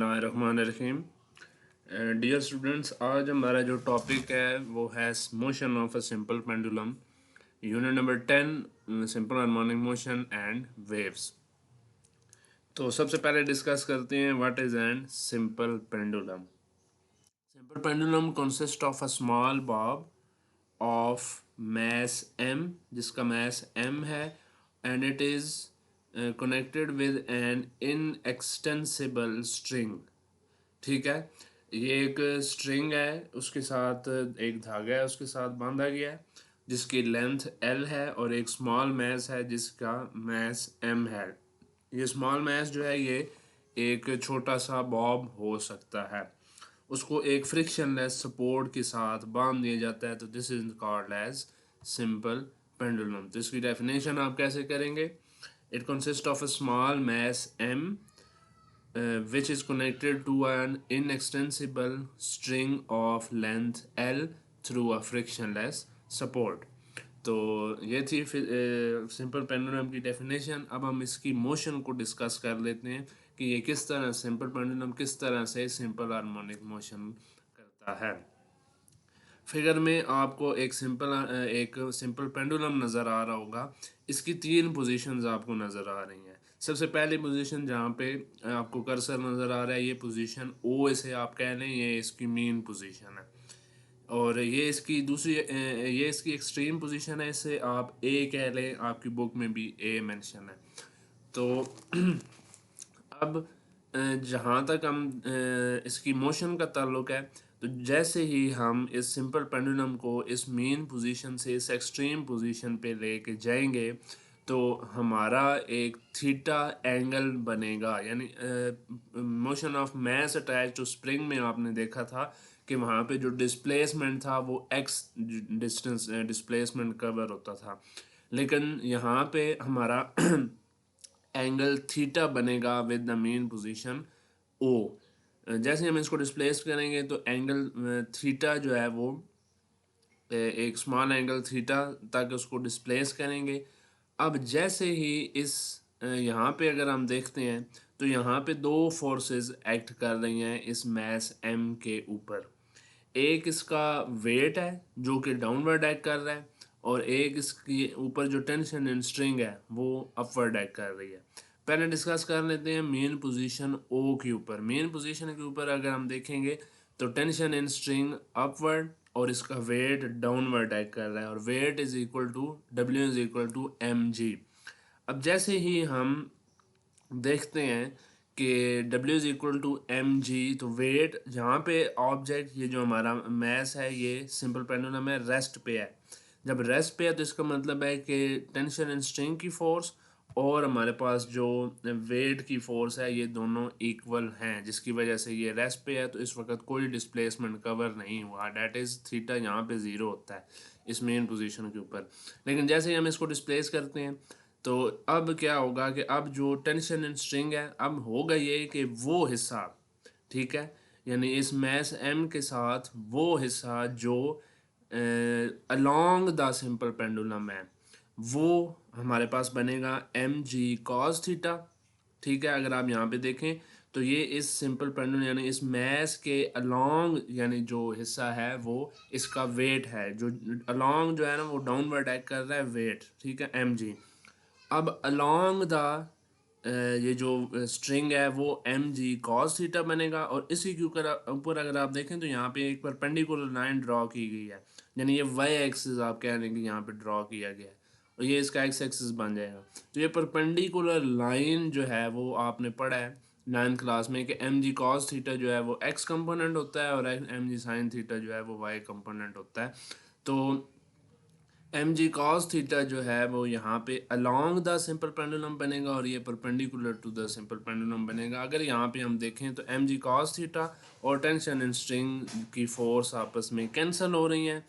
Rahman dear students, आज हमारा जो टॉपिक है वो है motion of a simple pendulum, unit number 10, simple harmonic motion and waves. तो सबसे पहले डिस्कस करते हैं what is an simple pendulum. Simple pendulum consist of a small Bob of mass m, जिसका mass m है, and it is connected with an inextensible string। ठीक है, ये एक स्ट्रिंग है, उसके साथ एक धागा है, उसके साथ बांधा गया है जिसकी लेंथ L है, और एक स्मॉल मैस है जिसका मैस M है। ये स्मॉल मैस जो है ये एक छोटा सा बॉब हो सकता है, उसको एक फ्रिक्शनलेस सपोर्ट के साथ बांध दिया जाता है, तो this is called as simple pendulum. तो इसकी डेफिनेशन आप कैसे करेंगे? It consist of a small mass M which is connected to an inextensible string of length L through a frictionless support। तो ये थी सिंपल पेंडुलम की डेफिनेशन। अब हम इसकी मोशन को डिस्कस कर लेते हैं कि ये किस तरह सिंपल पेंडुलम किस तरह से सिंपल हार्मोनिक मोशन करता है। फिगर में आपको एक सिंपल पेंडुलम नज़र आ रहा होगा। इसकी तीन पोजीशंस आपको नज़र आ रही हैं। सबसे पहली पोजीशन जहाँ पे आपको कर्सर नज़र आ रहा है, ये पोजीशन ओ इसे आप कह लें, ये इसकी मेन पोजीशन है, और ये इसकी ये इसकी एक्सट्रीम पोजीशन है, इसे आप ए कह लें, आपकी बुक में भी ए मेंशन है। तो अब जहाँ तक हम इसकी मोशन का ताल्लुक है, तो जैसे ही हम इस सिंपल पेंडुलम को इस मेन पोजीशन से इस एक्सट्रीम पोजीशन पे लेके जाएंगे तो हमारा एक थीटा एंगल बनेगा। यानी motion of mass attach to spring में आपने देखा था कि वहाँ पे जो डिस्प्लेसमेंट था वो एक्स डिस्टेंस डिस्प्लेसमेंट कवर होता था, लेकिन यहाँ पे हमारा एंगल थीटा बनेगा विद द मेन पोजीशन ओ। जैसे हम इसको डिस्प्लेस करेंगे तो एंगल थीटा जो है वो एक स्मॉल एंगल थीटा तक उसको डिस्प्लेस करेंगे। अब जैसे ही इस यहाँ पे अगर हम देखते हैं तो यहाँ पे दो फोर्सेस एक्ट कर रही हैं इस मैस एम के ऊपर। एक इसका वेट है जो कि डाउनवर्ड एक्ट कर रहा है, और एक इसके ऊपर जो टेंशन इन स्ट्रिंग है वो अपवर्ड एक्ट कर रही है। पहले डिस्कस कर लेते हैं मेन पोजीशन ओ के ऊपर। मेन पोजीशन के ऊपर अगर हम देखेंगे तो टेंशन इन स्ट्रिंग अपवर्ड और इसका वेट डाउनवर्ड एक्ट कर रहा है, और weight is equal to W is equal to M G. अब जैसे ही हम देखते हैं कि W is equal to M G, तो वेट जहाँ पे ऑब्जेक्ट ये जो हमारा मैस है ये सिंपल पेंडुलम है रेस्ट पे है। जब रेस्ट पे है तो इसका मतलब है कि टेंशन एंड स्ट्रिंग की फोर्स और हमारे पास जो वेट की फोर्स है ये दोनों इक्वल हैं, जिसकी वजह से ये रेस्ट पे है, तो इस वक्त कोई डिस्प्लेसमेंट कवर नहीं हुआ। डैट इज़ थीटा यहाँ पे ज़ीरो होता है इस मेन पोजीशन के ऊपर। लेकिन जैसे ही हम इसको डिस्प्लेस करते हैं तो अब क्या होगा कि अब जो टेंशन एंड स्ट्रिंग है, अब होगा ये कि वो हिस्सा, ठीक है, यानी इस मैस एम के साथ वो हिस्सा जो अलोंग द सिंपल पेंडुलम है वो हमारे पास बनेगा एम जी कॉस थीटा। ठीक है, अगर आप यहाँ पे देखें तो ये इस सिंपल पेंडुलम यानी इस मैस के अलोंग यानी जो हिस्सा है वो इसका वेट है, जो अलोंग जो है ना वो डाउनवर्ड एक्ट कर रहा है वेट, ठीक है, एम जी। अब अलोंग द ये जो स्ट्रिंग है वो एम जी कॉस थीटा बनेगा, और इसी के ऊपर अगर आप देखें तो यहाँ पे एक परपेंडिकुलर लाइन ड्रॉ की गई है, यानी ये वाई एक्सिस आप कह रहे हैं कि यहाँ पे ड्रॉ किया गया है, और ये इसका एक्स एक्सिस बन जाएगा। तो ये परपेंडिकुलर लाइन जो है वो आपने पढ़ा है 9th क्लास में कि एम जी कॉस थीटा जो है वो एक्स कंपोनेंट होता है और एम जी साइन थीटा जो है वो वाई कंपोनेंट होता है। तो एम जी कॉस थीटा जो है वो यहाँ पे अलोंग द सिंपल पेंडुलम बनेगा और ये perpendicular to the simple pendulum बनेगा। अगर यहाँ पे हम देखें तो एम जी कॉस थीटा और टेंशन इन स्ट्रिंग की फोर्स आपस में कैंसिल हो रही हैं,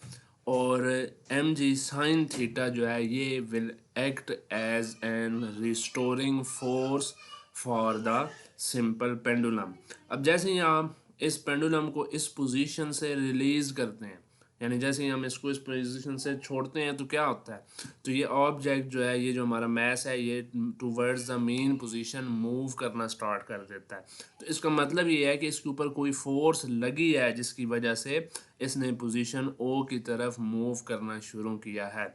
और एम जी साइन थीटा जो है ये will act as an restoring force for the simple pendulum. अब जैसे ही आप इस पेंडुलम को इस पोजीशन से रिलीज करते हैं, यानी जैसे ही हम इसको इस पोजीशन से छोड़ते हैं तो क्या होता है, तो ये ऑब्जेक्ट जो है, ये जो हमारा मैस है, ये towards the main position move करना स्टार्ट कर देता है। तो इसका मतलब ये है कि इसके ऊपर कोई फोर्स लगी है जिसकी वजह से इसने पोजीशन ओ की तरफ मूव करना शुरू किया है।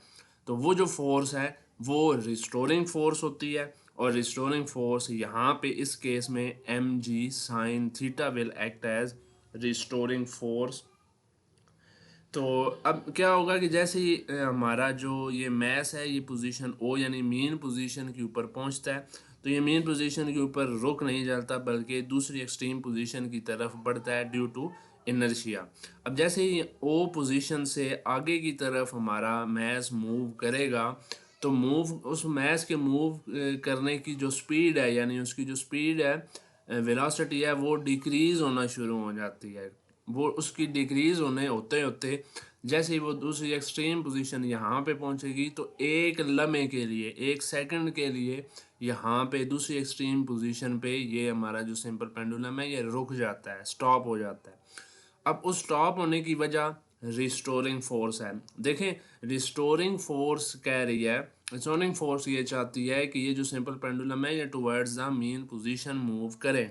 तो वो जो फोर्स है वो रिस्टोरिंग फोर्स होती है, और रिस्टोरिंग फोर्स यहाँ पे इस केस में M G sine theta will act as restoring force. तो अब क्या होगा कि जैसे ही हमारा जो ये मैस है ये पोजीशन ओ यानी मेन पोजीशन के ऊपर पहुंचता है, तो ये मेन पोजीशन के ऊपर रुक नहीं जाता बल्कि दूसरी एक्सट्रीम पोजीशन की तरफ बढ़ता है ड्यू टू इनर्शिया। अब जैसे ही ओ पोजीशन से आगे की तरफ हमारा मैस मूव करेगा, तो मूव उस मैस के मूव करने की जो स्पीड है, यानी उसकी जो स्पीड है, वेलोसिटी है, वो डिक्रीज़ होना शुरू हो जाती है। वो उसकी डिक्रीज़ होने होते होते जैसे ही वो दूसरी एक्सट्रीम पोजीशन यहाँ पे पहुँचेगी, तो एक लम्हे के लिए, एक सेकंड के लिए यहाँ पे दूसरी एक्सट्रीम पोजीशन पे ये हमारा जो सिंपल पेंडुलम है ये रुक जाता है, स्टॉप हो जाता है। अब उस स्टॉप होने की वजह रिस्टोरिंग फोर्स है। देखें, रिस्टोरिंग फोर्स कह रही है, रिस्टोरिंग फोर्स ये चाहती है कि ये जो सिंपल पेंडुलम है ये towards the main position move करे।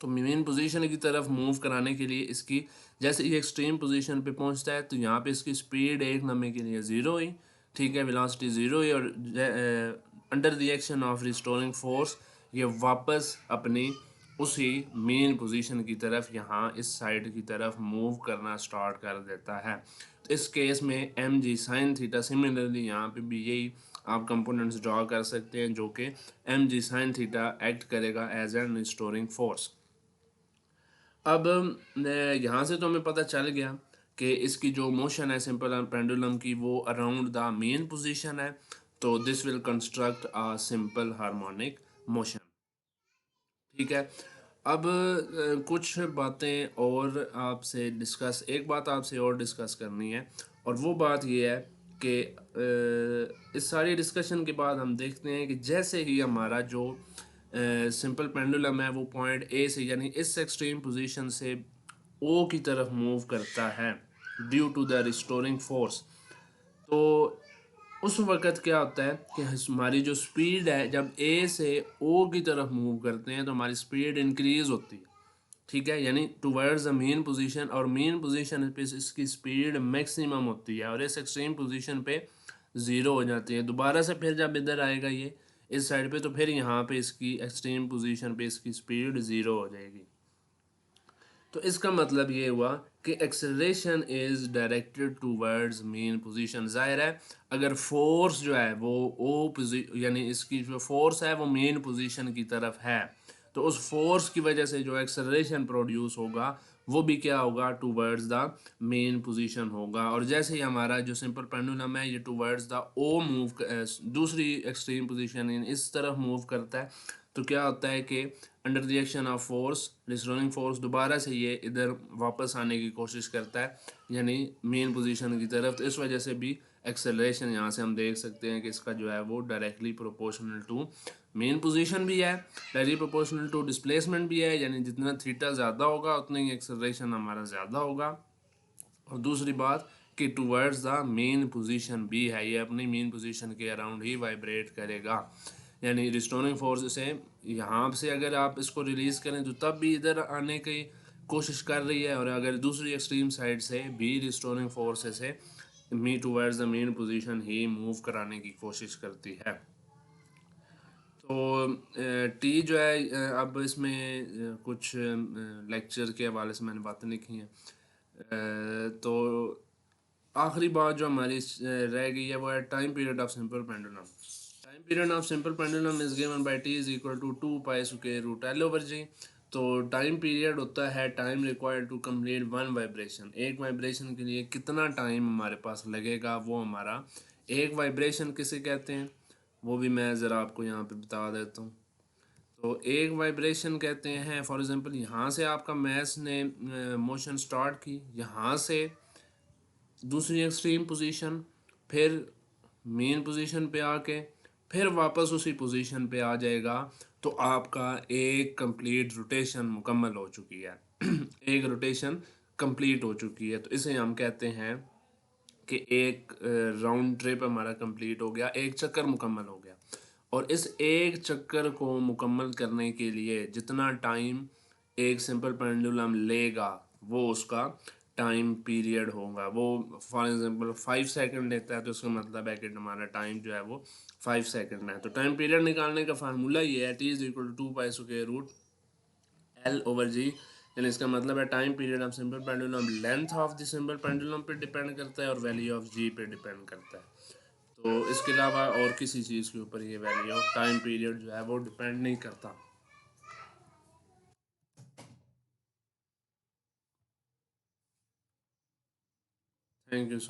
तो मेन पोजीशन की तरफ मूव कराने के लिए इसकी, जैसे ये एक्सट्रीम पोजीशन पे पहुंचता है तो यहाँ पे इसकी स्पीड एक लम्हे के लिए ज़ीरो हुई, ठीक है, वेलोसिटी ज़ीरो हुई, और under the action of restoring force ये वापस अपनी उसी मेन पोजीशन की तरफ यहाँ इस साइड की तरफ मूव करना स्टार्ट कर देता है। तो इस केस में M G sine theta, similarly यहाँ पे भी यही आप कंपोनेंट्स ड्रॉ कर सकते हैं जो कि M G sine theta act करेगा एज एन रिस्टोरिंग फोर्स। अब यहाँ से तो हमें पता चल गया कि इसकी जो मोशन है सिंपल पेंडुलम की वो अराउंड द मेन पोजीशन है, तो this will construct a simple harmonic motion, ठीक है। अब कुछ बातें और आपसे डिस्कस, एक बात आपसे और डिस्कस करनी है, और वो बात ये है कि इस सारी डिस्कशन के बाद हम देखते हैं कि जैसे ही हमारा जो सिंपल पेंडुलम है वो पॉइंट ए से यानी इस एक्सट्रीम पोजीशन से ओ की तरफ मूव करता है due to the restoring force, तो उस वक़्त क्या होता है कि हमारी जो स्पीड है जब ए से ओ की तरफ मूव करते हैं तो हमारी स्पीड इंक्रीज़ होती है, ठीक है, यानी टुवर्ड्स द मेन पोजीशन, और मेन पोजीशन पे इसकी स्पीड मैक्सिमम होती है और इस एक्सट्रीम पोजीशन पे ज़ीरो हो जाती है। दोबारा से फिर जब इधर आएगा ये इस साइड पे, तो फिर यहाँ पे इसकी एक्सट्रीम पोजीशन पे इसकी स्पीड ज़ीरो हो जाएगी। तो इसका मतलब ये हुआ कि acceleration is directed towards main position. ज़ाहिर है अगर फोर्स जो है वो यानी इसकी जो फोर्स है वो मेन पोजीशन की तरफ है, तो उस फोर्स की वजह से जो एक्सेलरेशन प्रोड्यूस होगा वो भी क्या होगा, टूवर्ड्स द मेन पोजीशन होगा। और जैसे ही हमारा जो सिंपल पेंडुलम है ये टूवर्ड्स द ओ मूव, दूसरी एक्सट्रीम पोजीशन इस तरफ मूव करता है, तो क्या होता है कि under the action of force, restoring force, दोबारा से ये इधर वापस आने की कोशिश करता है यानी मेन पोजीशन की तरफ। तो इस वजह से भी एक्सेलरेशन यहाँ से हम देख सकते हैं कि इसका जो है वो directly proportional to mean position भी है, डायरेक्टली प्रोपोर्शनल टू डिस्प्लेसमेंट भी है, यानी जितना थीटा ज़्यादा होगा उतना ही एक्सेलरेशन हमारा ज़्यादा होगा। और दूसरी बात कि टूवर्ड्स द मेन पोजीशन भी है, ये अपनी मेन पोजीशन के अराउंड ही वाइब्रेट करेगा, यानी रिस्टोरिंग फोर्स से यहाँ से अगर आप इसको रिलीज़ करें तो तब भी इधर आने की कोशिश कर रही है, और अगर दूसरी एक्सट्रीम साइड से भी रिस्टोरिंग फोर्स से मी towards the main position he move कराने की कोशिश करती है। तो टी जो है अब इसमें कुछ लेक्चर के हवाले से मैंने बातें लिखी हैं, तो आखिरी बात जो हमारी रह गई है वो है time period of simple pendulum. Time period of simple pendulum is given by T is equal to 2 pi square root L over G. तो टाइम पीरियड होता है time required to complete one vibration. एक vibration के लिए कितना time हमारे पास लगेगा, वो हमारा एक वाइब्रेशन किसे कहते हैं वो भी मैं ज़रा आपको यहाँ पे बता देता हूँ। तो एक वाइब्रेशन कहते हैं, फॉर एग्जांपल यहाँ से आपका मैस ने मोशन स्टार्ट की, यहाँ से दूसरी एक्सट्रीम पोजीशन, फिर मेन पोजीशन पे आके फिर वापस उसी पोजीशन पे आ जाएगा, तो आपका एक कंप्लीट रोटेशन मुकम्मल हो चुकी है एक रोटेशन कंप्लीट हो चुकी है, तो इसे हम कहते हैं कि एक राउंड ट्रिप हमारा कंप्लीट हो गया, एक चक्कर मुकम्मल हो गया, और इस एक चक्कर को मुकम्मल करने के लिए जितना टाइम एक सिंपल पेंडुलम लेगा वो उसका टाइम पीरियड होगा। वो फॉर एग्जांपल 5 सेकंड लेता है तो उसका मतलब है कि हमारा टाइम जो है वो 5 सेकंड है। तो टाइम पीरियड निकालने का फार्मूला ये है, T is equal to 2 pi square root L over G. यानी इसका मतलब है time period of simple pendulum length of the simple pendulum पे डिपेंड करता है और वैल्यू ऑफ जी पे डिपेंड करता है। तो इसके अलावा और किसी चीज़ के ऊपर ये वैल्यू ऑफ टाइम पीरियड जो है वो डिपेंड नहीं करता। Thank you so